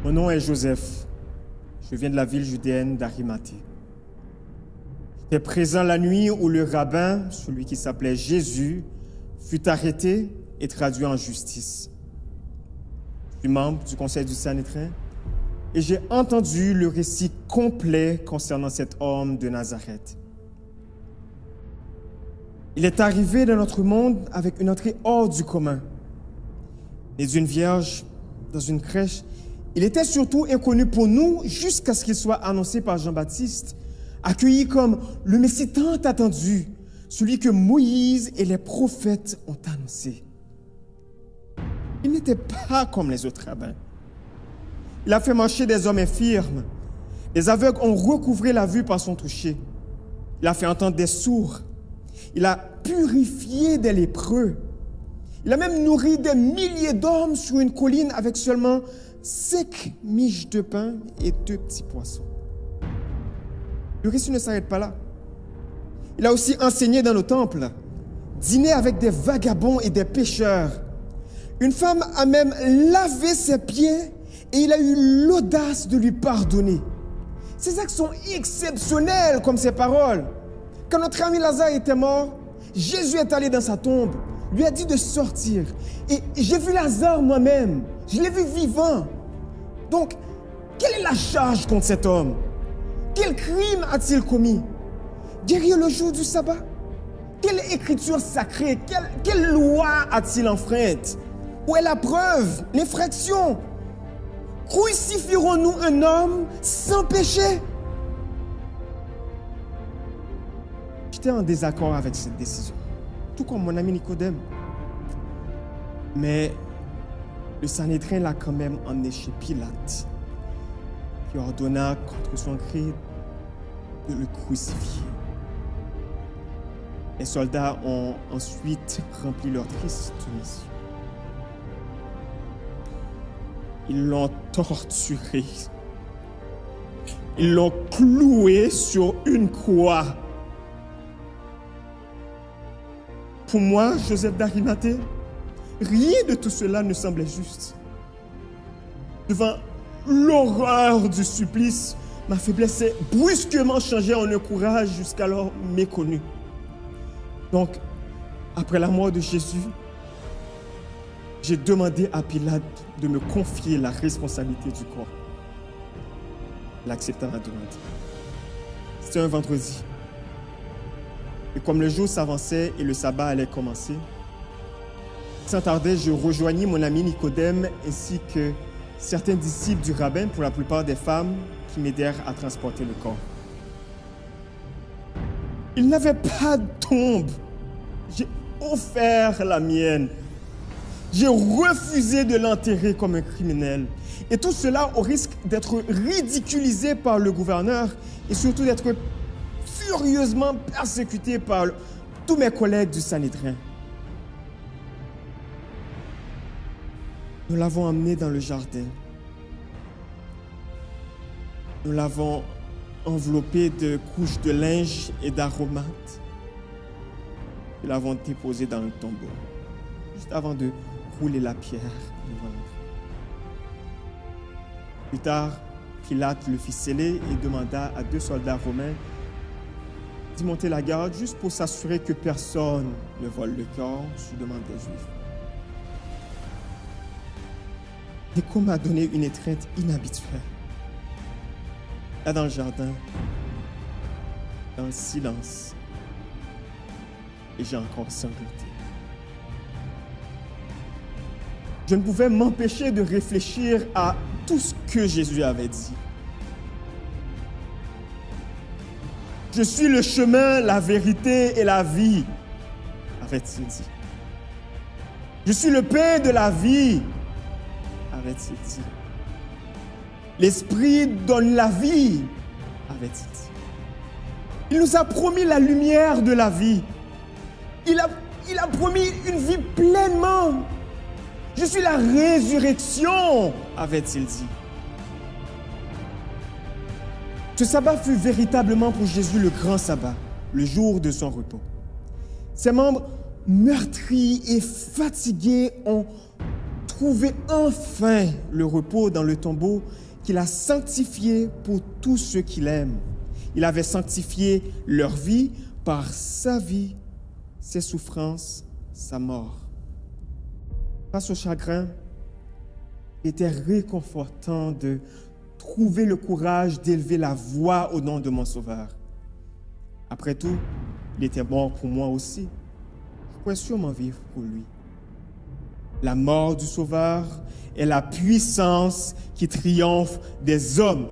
Mon nom est Joseph. Je viens de la ville judéenne d'Arimathée. J'étais présent la nuit où le rabbin, celui qui s'appelait Jésus, fut arrêté et traduit en justice. Je suis membre du Conseil du Sanhédrin et j'ai entendu le récit complet concernant cet homme de Nazareth. Il est arrivé dans notre monde avec une entrée hors du commun. Né d'une vierge dans une crèche, il était surtout inconnu pour nous jusqu'à ce qu'il soit annoncé par Jean-Baptiste, accueilli comme le Messie tant attendu, celui que Moïse et les prophètes ont annoncé. Il n'était pas comme les autres rabbins. Il a fait marcher des hommes infirmes. Les aveugles ont recouvré la vue par son toucher. Il a fait entendre des sourds. Il a purifié des lépreux. Il a même nourri des milliers d'hommes sur une colline avec seulement 5 miches de pain et 2 petits poissons. Le récit ne s'arrête pas là. Il a aussi enseigné dans nos temples, dîné avec des vagabonds et des pécheurs. Une femme a même lavé ses pieds et il a eu l'audace de lui pardonner. Ces actes sont exceptionnels comme ses paroles. Quand notre ami Lazare était mort, Jésus est allé dans sa tombe, lui a dit de sortir. Et j'ai vu Lazare moi-même, je l'ai vu vivant. Donc, quelle est la charge contre cet homme? Quel crime a-t-il commis? Guérir le jour du sabbat? Quelle écriture sacrée, quelle loi a-t-il enfreinte? Où est la preuve, l'infraction? Crucifierons-nous un homme sans péché? J'étais en désaccord avec cette décision, tout comme mon ami Nicodème. Mais le Sanhédrin l'a quand même emmené chez Pilate, qui ordonna contre son gré de le crucifier. Les soldats ont ensuite rempli leur triste mission. Ils l'ont torturé. Ils l'ont cloué sur une croix. Pour moi, Joseph d'Arimathée, rien de tout cela ne semblait juste. Devant l'horreur du supplice, ma faiblesse s'est brusquement changée en un courage jusqu'alors méconnu. Donc, après la mort de Jésus, j'ai demandé à Pilate de me confier la responsabilité du corps. Il accepta ma demande. C'était un vendredi. Et comme le jour s'avançait et le sabbat allait commencer, sans tarder, je rejoignis mon ami Nicodème ainsi que certains disciples du rabbin, pour la plupart des femmes, qui m'aidèrent à transporter le corps. Il n'avait pas de tombe. J'ai offert la mienne. J'ai refusé de l'enterrer comme un criminel. Et tout cela au risque d'être ridiculisé par le gouverneur et surtout d'être furieusement persécuté par tous mes collègues du Sanhédrin. Nous l'avons emmené dans le jardin. Nous l'avons enveloppé de couches de linge et d'aromates. Nous l'avons déposé dans le tombeau, juste avant de rouler la pierre devant l'entrée. Plus tard, Pilate le fit sceller et demanda à 2 soldats romains d'y monter la garde juste pour s'assurer que personne ne vole le corps sous demande des Juifs. Nico m'a donné une étreinte inhabituelle. Là dans le jardin, dans le silence, et j'ai encore sangloté. Je ne pouvais m'empêcher de réfléchir à tout ce que Jésus avait dit. Je suis le chemin, la vérité et la vie, avait-il dit. Je suis le pain de la vie, avait-il dit. L'Esprit donne la vie, avait-il dit. Il nous a promis la lumière de la vie. Il a promis une vie pleinement. Je suis la résurrection, avait-il dit. Ce sabbat fut véritablement pour Jésus le grand sabbat, le jour de son repos. Ses membres meurtris et fatigués ont trouvé enfin le repos dans le tombeau qu'il a sanctifié pour tous ceux qu'il aime. Il avait sanctifié leur vie par sa vie, ses souffrances, sa mort. Face au chagrin, il était réconfortant de trouver le courage d'élever la voix au nom de mon Sauveur. Après tout, il était mort pour moi aussi. Je pourrais sûrement vivre pour lui. La mort du Sauveur est la puissance qui triomphe des hommes.